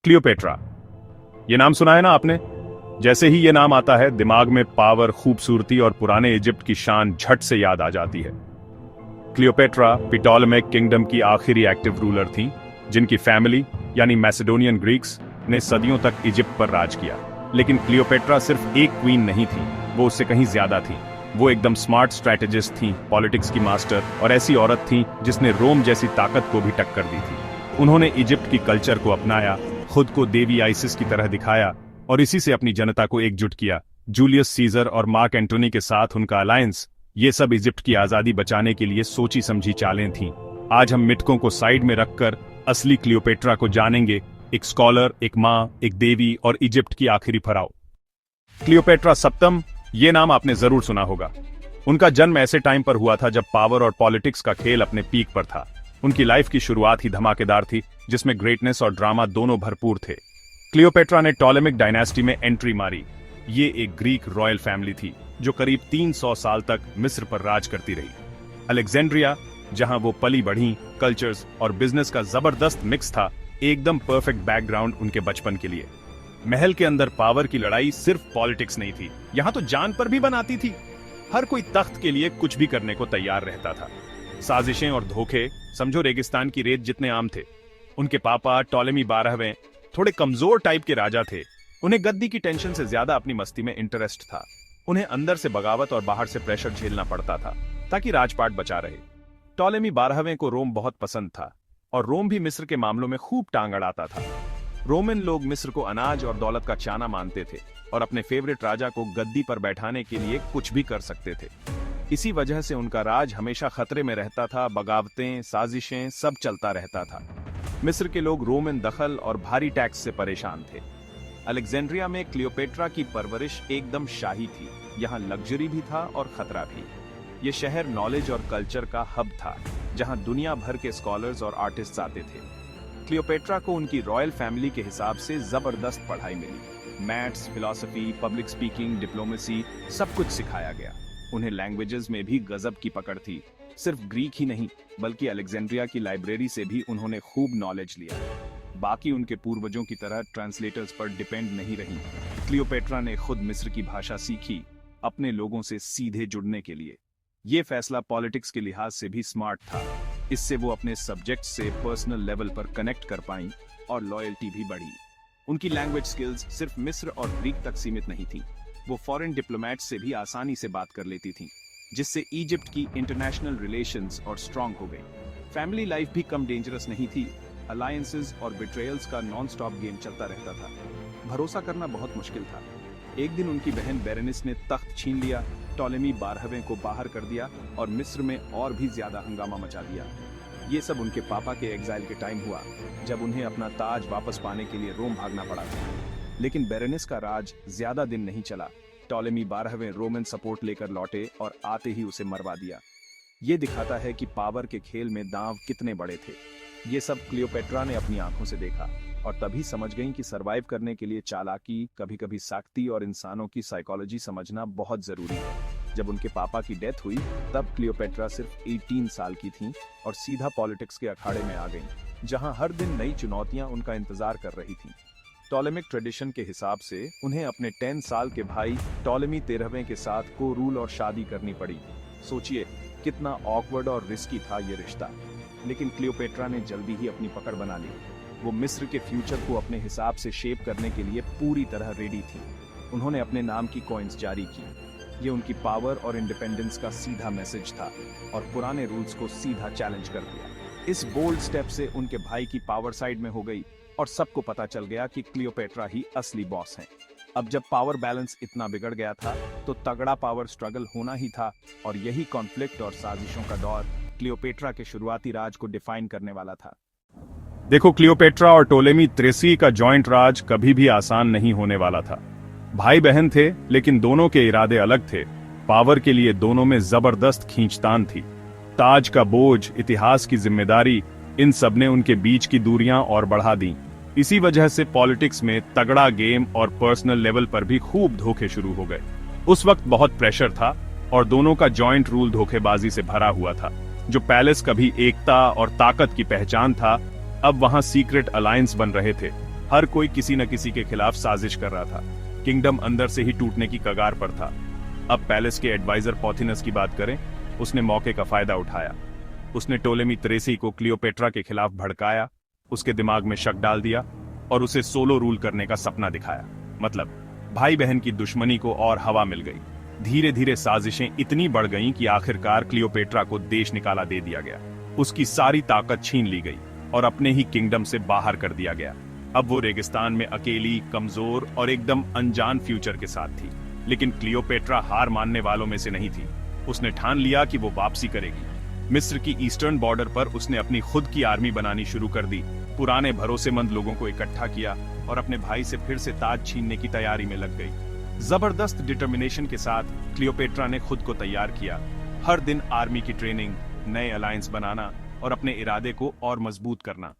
Cleopatra, ये नाम सुना है ना आपने? जैसे ही ये नाम आता है दिमाग में पावर, खूबसूरती और पुराने इजिप्ट की शान झट से याद आ जाती है। क्लियोपेट्रा पिटोलेमिक किंगडम की आखिरी एक्टिव रूलर थी, जिनकी फैमिली यानी मैसेडोनियन ग्रीक्स ने सदियों तक इजिप्ट पर राज किया। लेकिन क्लियोपेट्रा सिर्फ एक क्वीन नहीं थी, वो उससे कहीं ज्यादा थी। वो एकदम स्मार्ट स्ट्रैटेजिस्ट थी, पॉलिटिक्स की मास्टर और ऐसी औरत थी जिसने रोम जैसी ताकत को भी टक्कर दी थी। उन्होंने इजिप्ट की कल्चर को अपनाया, खुद को देवी आइसिस की तरह दिखाया और इसी से अपनी जनता को एकजुट किया। जूलियस सीजर और मार्क एंटोनी के साथ उनका अलायंस, ये सब इजिप्ट की आजादी बचाने के लिए सोची समझी चालें थीं। आज हम मिथकों को साइड में रखकर असली क्लियोपेट्रा को जानेंगे, एक स्कॉलर, एक माँ, एक देवी और इजिप्ट की आखिरी फराव। क्लियोपेट्रा सप्तम, ये नाम आपने जरूर सुना होगा। उनका जन्म ऐसे टाइम पर हुआ था जब पावर और पॉलिटिक्स का खेल अपने पीक पर था। उनकी लाइफ की शुरुआत ही धमाकेदार थी, जिसमें ग्रेटनेस और ड्रामा दोनों भरपूर थे। क्लियोपेट्रा ने टॉलेमिक डायनेस्टी में एंट्री मारी। ये एक ग्रीक रॉयल फैमिली थी जो करीब 300 साल तक मिस्र पर राज करती रही। अलेक्जेंड्रिया, जहां वो पली बढ़ी, कल्चर्स और बिजनेस का जबरदस्त मिक्स था, एकदम परफेक्ट बैकग्राउंड उनके बचपन के लिए। महल के अंदर पावर की लड़ाई सिर्फ पॉलिटिक्स नहीं थी, यहां तो जान पर भी बनाती थी। हर कोई तख्त के लिए कुछ भी करने को तैयार रहता था। साजिशें और धोखे समझो रेगिस्तान की रेत जितने आम थे। उनके पापा टॉलेमी 12वें थोड़े कमजोर टाइप के राजा थे। उन्हें गद्दी की टेंशन से ज्यादा अपनी मस्ती में इंटरेस्ट था। उन्हें अंदर से बगावत और बाहर से प्रेशर झेलना पड़ता था ताकि राजपाट बचा रहे। टॉलेमी 12वें को रोम बहुत पसंद था और रोम भी मिस्र के मामलों में खूब टांग अड़ाता था। रोमन लोग मिस्र को अनाज और दौलत का चाना मानते थे और अपने फेवरेट राजा को गद्दी पर बैठाने के लिए कुछ भी कर सकते थे। इसी वजह से उनका राज हमेशा खतरे में रहता था। बगावतें, साजिशें, सब चलता रहता था। मिस्र के लोग रोमन दखल और भारी टैक्स से परेशान थे। अलेक्जेंड्रिया में क्लियोपेट्रा की परवरिश एकदम शाही थी। यहाँ लग्जरी भी था और खतरा भी। ये शहर नॉलेज और कल्चर का हब था, जहाँ दुनिया भर के स्कॉलर्स और आर्टिस्ट्स आते थे। क्लियोपेट्रा को उनकी रॉयल फैमिली के हिसाब से जबरदस्त पढ़ाई मिली। Maths, philosophy, public speaking, diplomacy, सब कुछ सिखाया गया। उन्हें लैंग्वेजेस में भी गजब की पकड़ थी। सिर्फ ग्रीक ही नहीं, बल्कि अलेक्जेंड्रिया की लाइब्रेरी से भी उन्होंने खूब नॉलेज लिया। बाकी उनके पूर्वजों की तरह ट्रांसलेटर्स पर डिपेंड नहीं रही। क्लियोपेट्रा ने खुद मिस्र की भाषा सीखी, अपने लोगों से सीधे जुड़ने के लिए। ये फैसला पॉलिटिक्स के लिहाज से भी स्मार्ट था। इससे वो अपने सब्जेक्ट से पर्सनल लेवल पर कनेक्ट कर पाईं और लॉयल्टी भी बढ़ी। उनकी लैंग्वेज स्किल्स सिर्फ मिस्र और ग्रीक तक सीमित नहीं थी। वो फॉरेन डिप्लोमेट से भी आसानी से बात कर लेती थीं, जिससे इजिप्ट की इंटरनेशनल रिलेशंस और स्ट्रांग हो गई। फैमिली लाइफ भी कम डेंजरस नहीं थी। अलायंसेस और बिट्रेयल्स का नॉन स्टॉप गेम चलता रहता था। भरोसा करना बहुत मुश्किल था। एक दिन उनकी बहन बेरेनिस ने तख्त छीन लिया, टॉलेमी 12वें को बाहर कर दिया और मिस्र में और भी ज्यादा हंगामा मचा दिया। ये सब उनके पापा के एग्जाइल के टाइम हुआ, जब उन्हें अपना ताज वापस पाने के लिए रोम भागना पड़ा था। लेकिन बेरेनिस का राज ज्यादा दिन नहीं चला। टॉलेमी 12वें रोमन सपोर्ट लेकर लौटे और आते ही उसे मरवा दिया। ये दिखाता है कि पावर के खेल में दांव कितने बड़े थे। ये सब क्लियोपेट्रा ने अपनी आंखों से देखा और तभी समझ गईं कि सरवाइव करने के लिए चालाकी, कभी कभी सख्ती और इंसानों की साइकोलॉजी समझना बहुत जरूरी है। जब उनके पापा की डेथ हुई, तब क्लियोपेट्रा सिर्फ 18 साल की थीं और सीधा पॉलिटिक्स के अखाड़े में आ गईं, जहां हर दिन नई चुनौतियां उनका इंतजार कर रही थीं। टॉलेमिक ट्रेडिशन के हिसाब से उन्हें अपने 10 साल के भाई टॉलेमी 13वें के साथ को रूल और शादी करनी पड़ी। सोचिए कितना ऑकवर्ड और रिस्की था ये रिश्ता। लेकिन क्लियोपेट्रा ने जल्दी ही अपनी पकड़ बना ली। वो मिस्र के फ्यूचर को अपने हिसाब से शेप करने के लिए पूरी तरह रेडी थी। उन्होंने अपने नाम की कॉइन्स जारी की। ये उनकी पावर और इंडिपेंडेंस का सीधा मैसेज था और पुराने रूल्स को सीधा चैलेंज कर दिया। इस बोल्ड स्टेप से उनके भाई की पावर साइड में हो गई और सबको पता चल गया कि क्लियोपेट्रा ही असली बॉस हैं। अब जब पावर बैलेंस इतना बिगड़ गया था, तो तगड़ा पावर स्ट्रगल होना ही था और यही कॉन्फ्लिक्ट और साजिशों का दौर क्लियोपेट्रा के शुरुआती राज को डिफाइन करने वाला था। देखो, क्लियोपेट्रा और टोलेमी 13 का जॉइंट राज कभी भी आसान नहीं होने वाला था। भाई बहन थे, लेकिन दोनों के इरादे अलग थे। पावर के लिए दोनों में जबरदस्त खींचतान थी। ताज का बोझ, इतिहास की जिम्मेदारी, इन सब ने उनके बीच की दूरियां और बढ़ा दी। इसी वजह से पॉलिटिक्स में तगड़ा गेम और पर्सनल लेवल पर भी खूब धोखे शुरू हो गए। उस वक्त बहुत प्रेशर था और दोनों का जॉइंट रूल धोखेबाजी से भरा हुआ था। जो पैलेस कभी एकता और ताकत की पहचान था, अब वहां सीक्रेट अलायंस बन रहे थे। हर कोई किसी न किसी के खिलाफ साजिश कर रहा था। किंगडम अंदर से ही टूटने की कगार पर था। अब पैलेस के एडवाइजर पॉथिनस की बात करें, उसने मौके का फायदा उठाया। उसने टोलेमी त्रेसी को क्लियोपेट्रा के खिलाफ भड़काया, उसके दिमाग में शक डाल दिया और उसे सोलो रूल करने का सपना दिखाया। मतलब भाई बहन की दुश्मनी को और हवा मिल गई। धीरे धीरे साजिशें इतनी बढ़ गईं कि आखिरकार क्लियोपेट्रा को देश निकाला दे दिया गया। उसकी सारी ताकत छीन ली गई और अपने ही किंगडम से बाहर कर दिया गया। अब वो रेगिस्तान में अकेली, कमजोर और एकदम अनजान फ्यूचर के साथ थी। लेकिन क्लियोपेट्रा हार मानने वालों में से नहीं थी। उसने ठान लिया कि वो वापसी करेगी। मिस्र की ईस्टर्न बॉर्डर पर उसने अपनी खुद की आर्मी बनानी शुरू कर दी। पुराने भरोसेमंद लोगों को इकट्ठा किया और अपने भाई से फिर से ताज छीनने की तैयारी में लग गई। जबरदस्त डिटर्मिनेशन के साथ क्लियोपेट्रा ने खुद को तैयार किया। हर दिन आर्मी की ट्रेनिंग, नए अलायंस बनाना और अपने इरादे को और मजबूत करना।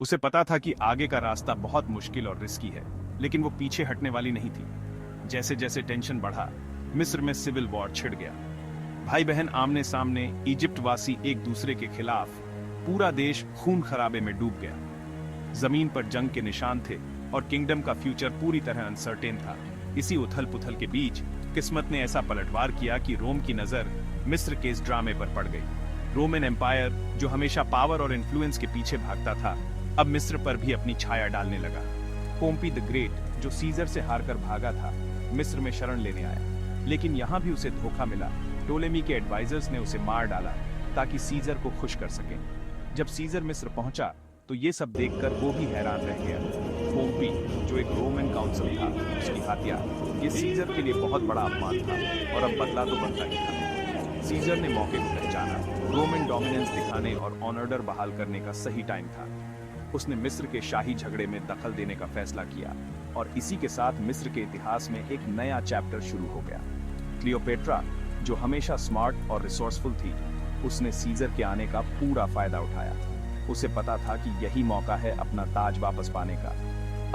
उसे पता था कि आगे का रास्ता बहुत मुश्किल और रिस्की है, लेकिन वो पीछे हटने वाली नहीं थी। जैसे जैसे टेंशन बढ़ा, मिस्र में सिविल वॉर छिड़ गया। भाई बहन आमने सामने, इजिप्ट वासी एक दूसरे के खिलाफ, पूरा देश खून खराबे में डूब गया। जमीन पर जंग के निशान थे और किंगडम का फ्यूचर पूरी तरह अनसर्टेन था। इसी उथल पुथल के बीच किस्मत ने ऐसा पलटवार किया कि रोम की नजर मिस्र के इस ड्रामे पर पड़ गई। रोमन एम्पायर, जो हमेशा पावर और इन्फ्लुएंस के पीछे भागता था, अब मिस्र पर भी अपनी छाया डालने लगा। पोम्पी द ग्रेट, जो सीजर से हारकर भागा था, मिस्र में शरण लेने आया, लेकिन यहाँ भी उसे धोखा मिला। टोलेमी के एडवाइजर्स ने उसे मार डाला ताकि सीजर को खुश कर सकें। जब सीजर मिस्र पहुंचा तो ये सब देखकर वो भी हैरान रह गया। पोम्पी, जो एक रोमन काउंसिल था, उसकी हत्या, ये सीजर के लिए बहुत बड़ा अपमान था और अब बदला तो बनता ही था। सीजर ने मौके को पहचाना। रोमन डोमिनेंस दिखाने और ऑर्डर बहाल करने का सही टाइम था। उसने मिस्र के शाही झगड़े में दखल देने का फैसला किया और इसी के साथ मिस्र के इतिहास में एक नया चैप्टर शुरू हो गया। क्लियोपेट्रा, जो हमेशा स्मार्ट और रिसोर्सफुल थी, उसने सीजर के आने का पूरा फायदा उठाया। उसे पता था कि यही मौका है अपना ताज वापस पाने का।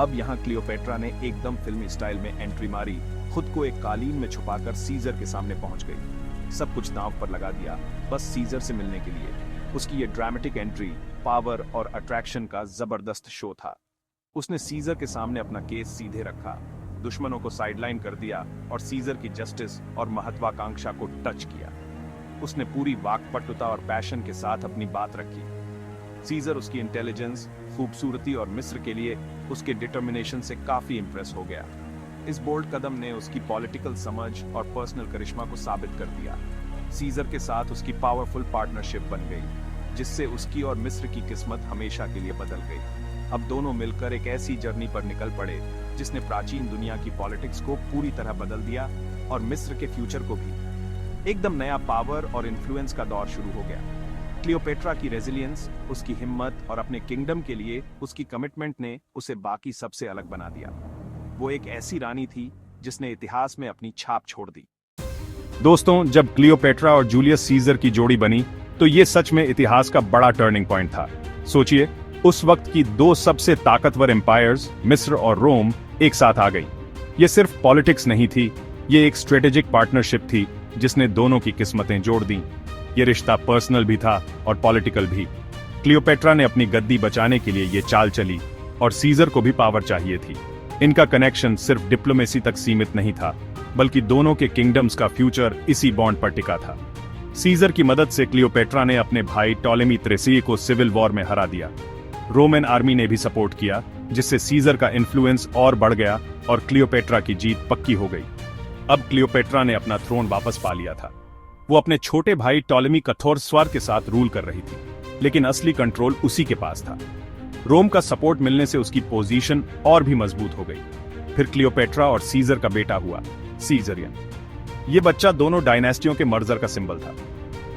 अब यहाँ क्लियोपेट्रा ने एकदम फिल्मी स्टाइल में एंट्री मारी, खुद को एक कालीन में छुपाकर सीजर के सामने पहुंच गई। सब कुछ दांव पर लगा दिया, बस सीजर से मिलने के लिए। उसकी ये ड्रामेटिक एंट्री पावर और अट्रैक्शन का जबरदस्त शो था। उसने सीजर के सामने अपना केस सीधे रखा, दुश्मनों को साइडलाइन कर दिया और सीजर की जस्टिस और महत्वाकांक्षा को टच किया। उसने पूरी वाकपटुता और पैशन के साथ अपनी बात रखी। सीजर उसकी इंटेलिजेंस, खूबसूरती और मिस्र के लिए उसके डिटर्मिनेशन से काफी इंप्रेस हो गया। इस बोल्ड कदम ने उसकी पॉलिटिकल समझ और पर्सनल करिश्मा को साबित कर दिया। सीजर के साथ उसकी पावरफुल पार्टनरशिप बन गई, जिससे उसकी और मिस्र की किस्मत हमेशा के लिए बदल गई। अब दोनों मिलकर एक ऐसी जर्नी पर निकल पड़े जिसने प्राचीन दुनिया की पॉलिटिक्स को पूरी तरह बदल दिया और मिस्र के फ्यूचर को भी। एकदम नया पावर और इन्फ्लुएंस का दौर शुरू हो गया। क्लियोपेट्रा की रेजिलियंस, उसकी हिम्मत और अपने किंगडम के लिए उसकी कमिटमेंट ने उसे बाकी सबसे अलग बना दिया। वो एक ऐसी रानी थी जिसने इतिहास में अपनी छाप छोड़ दी। दोस्तों, जब क्लियोपेट्रा और जूलियस सीजर की जोड़ी बनी तो ये सच में इतिहास का बड़ा टर्निंग पॉइंट था। सोचिए, उस वक्त की दो सबसे ताकतवर एम्पायर्स, मिस्र और रोम, एक साथ आ गई। ये सिर्फ पॉलिटिक्स नहीं थी, ये एक स्ट्रेटेजिक पार्टनरशिप थी जिसने दोनों की किस्मतें जोड़ दी। ये रिश्ता पर्सनल भी था और पॉलिटिकल भी। क्लियोपेट्रा ने अपनी गद्दी बचाने के लिए ये चाल चली और सीजर को भी पावर चाहिए थी। इनका कनेक्शन सिर्फ डिप्लोमेसी तक सीमित नहीं था, बल्कि दोनों के किंगडम्स का फ्यूचर इसी बॉन्ड पर टिका था। सीजर की मदद से क्लियोपेट्रा ने अपने भाई टॉलेमी त्रेसी को सिविल वॉर में हरा दिया। रोमन आर्मी ने भी सपोर्ट किया, जिससे सीजर का इन्फ्लुएंस और बढ़ गया और क्लियोपेट्रा की जीत पक्की हो गई। अब क्लियोपेट्रा ने अपना थ्रोन वापस पा लिया था। वो अपने छोटे भाई टॉलेमी कथोरस्वार के साथ रूल कर रही थी, लेकिन असली कंट्रोल उसी के पास था। रोम का सपोर्ट मिलने से उसकी पोजीशन और भी मजबूत हो गई। फिर क्लियोपेट्रा और सीजर का बेटा हुआ, सीजरियन। ये बच्चा दोनों डायनेस्टियों के मर्जर का सिंबल था।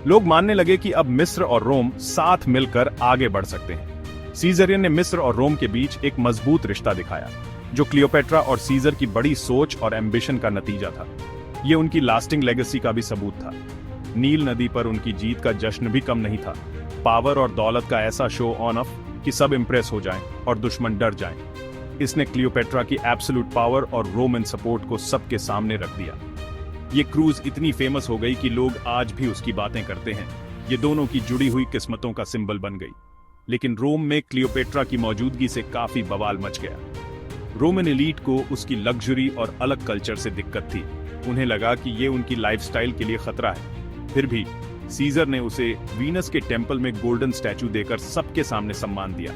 लोग मानने लगे कि अब मिस्र और रोम साथ मिलकर आगे बढ़ सकते हैं। सीजरियन ने मिस्र और रोम के बीच एक मजबूत रिश्ता दिखाया, जो क्लियोपेट्रा और सीजर की बड़ी सोच और एम्बिशन का नतीजा था। ये उनकी लास्टिंग लेगेसी का भी सबूत था। नील नदी पर उनकी जीत का जश्न भी कम नहीं था। पावर और दौलत का ऐसा शो ऑन ऑफ कि सब इंप्रेस हो जाएं और दुश्मन डर जाएं। इसने क्लियोपेट्रा की एब्सोल्यूट पावर और रोमन सपोर्ट को सबके सामने रख दिया। ये क्रूज इतनी फेमस हो गई कि लोग आज भी उसकी बातें करते हैं। ये दोनों की जुड़ी हुई किस्मतों का सिंबल बन गई। लेकिन रोम में क्लियोपेट्रा की मौजूदगी से काफी बवाल मच गया। रोमन एलीट को उसकी लग्जरी और अलग कल्चर से दिक्कत थी। उन्हें लगा कि ये उनकी लाइफस्टाइल के लिए खतरा है। फिर भी सीजर ने उसे वीनस के टेम्पल में गोल्डन स्टैचू देकर सबके सामने सम्मान दिया।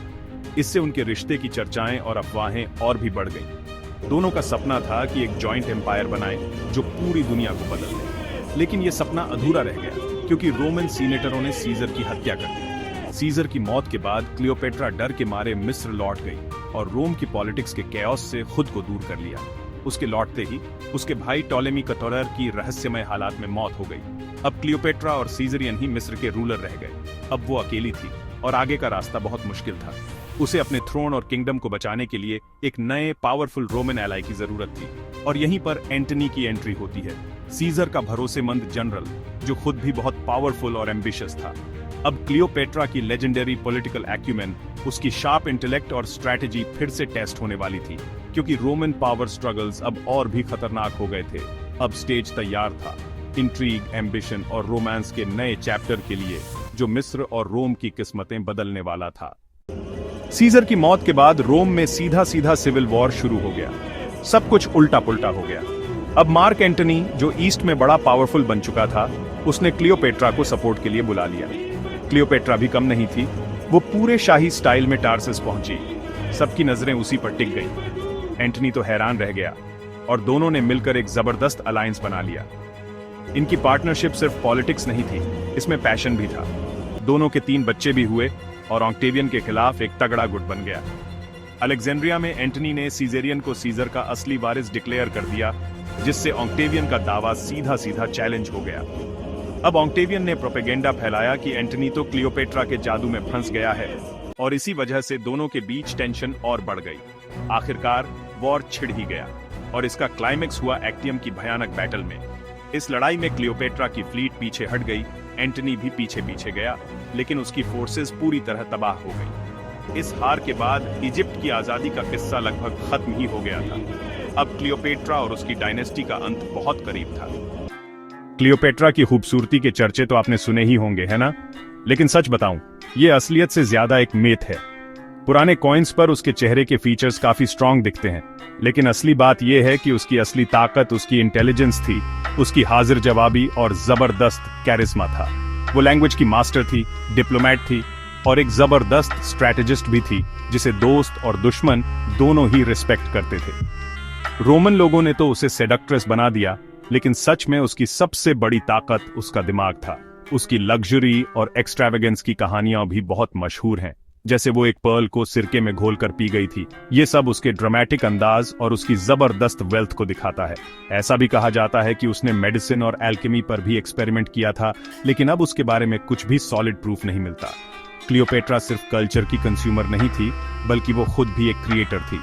इससे उनके रिश्ते की चर्चाएं और अफवाहें और भी बढ़ गईं। दोनों का सपना था कि एक जॉइंट एम्पायर बनाए जो पूरी दुनिया को बदल दे। लेकिन यह सपना अधूरा रह गया क्योंकि रोमन सीनेटरों ने सीजर की हत्या कर दी। सीजर की मौत के बाद क्लियोपेट्रा डर के मारे मिस्र लौट गई और रोम की पॉलिटिक्स के कैओस से खुद को दूर कर लिया। उसके लौटते ही उसके भाई टॉलेमी कटोरर की रहस्यमय हालात में मौत हो गई। अब क्लियोपेट्रा और सीजरियन ही मिस्र के रूलर रह गए। अब वो अकेली थी और आगे का रास्ता बहुत मुश्किल था। उसे अपने थ्रोन और किंगडम को बचाने के लिए एक नए पावरफुल रोमन एलाई की जरूरत थी और यहीं पर एंटनी की एंट्री होती है, सीजर का भरोसेमंद जनरल जो खुद भी बहुत पावरफुल और एम्बिशियस था। अब क्लियोपेट्रा की लेजेंडरी पॉलिटिकल एक्यूमेन, उसकी शार्प इंटेलेक्ट और स्ट्रैटेजी फिर से टेस्ट होने वाली थी क्योंकि रोमन पावर स्ट्रगल्स अब और भी खतरनाक हो गए थे। अब स्टेज तैयार था इंट्रीग, एम्बिशन और रोमांस के नए चैप्टर के लिए जो मिस्र और रोम की किस्मतें बदलने वाला था। सीजर की मौत के बाद रोम में सीधा सीधा सिविल वॉर शुरू हो गया। सब कुछ उल्टा पुल्टा हो गया। अब मार्क एंटनी जो ईस्ट में बड़ा पावरफुल बन चुका था, उसने क्लियोपेट्रा को सपोर्ट के लिए बुला लिया। क्लियोपेट्रा भी कम नहीं थी। वो पूरे शाही स्टाइल में टार्सस पहुंची। सबकी नजरें उसी पर टिक गई। एंटनी तो हैरान रह गया और दोनों ने मिलकर एक जबरदस्त अलायंस बना लिया। इनकी पार्टनरशिप सिर्फ पॉलिटिक्स नहीं थी, इसमें पैशन भी था। दोनों के 3 बच्चे भी हुए और ऑक्टेवियन के खिलाफ एक तगड़ा गुट बन गया। अलेक्जेंड्रिया में एंटनी ने सीजेरियन को सीजर का असली वारिस डिक्लेयर कर दिया, जिससे ऑक्टेवियन का दावा सीधा सीधा चैलेंज हो गया। अब ऑक्टेवियन ने प्रोपेगेंडा फैलाया कि एंटनी तो क्लियोपेट्रा के जादू में फंस गया है और इसी वजह से दोनों के बीच टेंशन और बढ़ गई। आखिरकार वॉर छिड़ ही गया और इसका क्लाइमेक्स हुआ एक्टियम की भयानक बैटल में। इस लड़ाई में क्लियोपेट्रा की फ्लीट पीछे हट गई, एंटनी भी पीछे पीछे गया, लेकिन उसकी फोर्सेस पूरी तरह तबाह हो गई। इस हार के बाद इजिप्ट की आजादी का किस्सा लगभग खत्म ही हो गया था। अब क्लियोपेट्रा और उसकी डायनेस्टी का अंत बहुत करीब था। क्लियोपेट्रा की खूबसूरती के चर्चे तो आपने सुने ही होंगे, है ना? लेकिन सच बताऊं, ये असलियत से ज्यादा एक मिथ है। पुराने कॉइन्स पर उसके चेहरे के फीचर्स काफी स्ट्रांग दिखते हैं, लेकिन असली बात यह है कि उसकी असली ताकत उसकी इंटेलिजेंस थी, उसकी हाजिर जवाबी और जबरदस्त कैरिस्मा था। वो लैंग्वेज की मास्टर थी, डिप्लोमेट थी और एक जबरदस्त स्ट्रैटेजिस्ट भी थी, जिसे दोस्त और दुश्मन दोनों ही रिस्पेक्ट करते थे। रोमन लोगों ने तो उसे सेडक्ट्रेस बना दिया, लेकिन सच में उसकी सबसे बड़ी ताकत उसका दिमाग था। उसकी लग्जरी और एक्स्ट्रावेगेंस की कहानियां भी बहुत मशहूर हैं, जैसे वो एक पर्ल को सिरके में घोलकर पी गई थी। ये सब उसके ड्रामेटिक अंदाज और उसकी जबरदस्त वेल्थ को दिखाता है। ऐसा भी कहा जाता है कि उसने मेडिसिन और एल्केमी पर भी एक्सपेरिमेंट किया था, लेकिन अब उसके बारे में कुछ भी सॉलिड प्रूफ नहीं मिलता। क्लियोपेट्रा सिर्फ कल्चर की कंज्यूमर नहीं थी, बल्कि वो खुद भी एक क्रिएटर थी।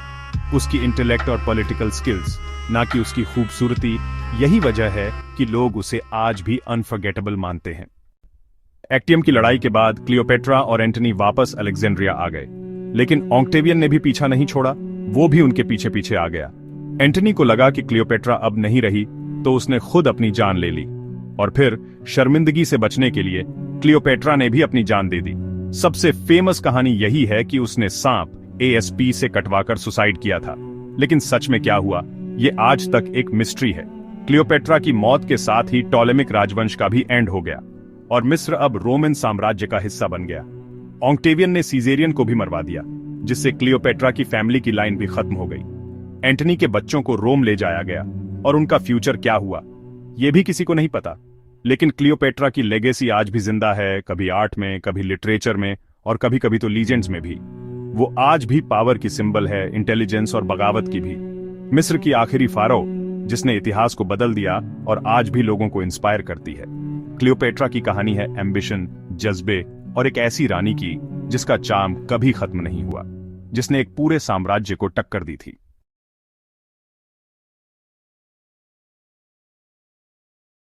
उसकी इंटेलेक्ट और पॉलिटिकल स्किल्स, ना कि उसकी खूबसूरती, यही वजह है कि लोग उसे आज भी अनफॉरगेटेबल मानते हैं। एक्टियम की लड़ाई के बाद क्लियोपेट्रा और एंटनी वापस अलेक्जेंड्रिया आ गए, लेकिन ऑक्टेवियन ने भी पीछा नहीं छोड़ा। वो भी उनके पीछे पीछे आ गया। एंटनी को लगा कि क्लियोपेट्रा अब नहीं रही, तो उसने खुद अपनी जान ले ली और फिर शर्मिंदगी से बचने के लिए क्लियोपेट्रा ने भी अपनी जान दे दी। सबसे फेमस कहानी यही है कि उसने सांप ASP से कटवाकर सुसाइड किया था, लेकिन सच में क्या हुआ, ये आज तक एक मिस्ट्री है। क्लियोपेट्रा की मौत के साथ ही टॉलेमिक राजवंश का भी एंड हो गया और मिस्र अब रोमन साम्राज्य का हिस्सा बन गया। ऑक्टेवियन ने सीजेरियन को भी मरवा दिया, जिससे क्लियोपेट्रा की फैमिली की लाइन भी खत्म हो गई। एंटनी के बच्चों को रोम ले जाया गया और उनका फ्यूचर क्या हुआ, यह भी किसी को नहीं पता। लेकिन क्लियोपेट्रा की लेगेसी आज भी जिंदा है, कभी आर्ट में, कभी लिटरेचर में और कभी कभी तो लीजेंड्स में भी। वो आज भी पावर की सिंबल है, इंटेलिजेंस और बगावत की भी। मिस्र की आखिरी फारो, जिसने इतिहास को बदल दिया और आज भी लोगों को इंस्पायर करती है। क्लियोपेट्रा की कहानी है एम्बिशन, जज्बे और एक ऐसी रानी की जिसका चार्म कभी खत्म नहीं हुआ, जिसने एक पूरे साम्राज्य को टक्कर दी थी।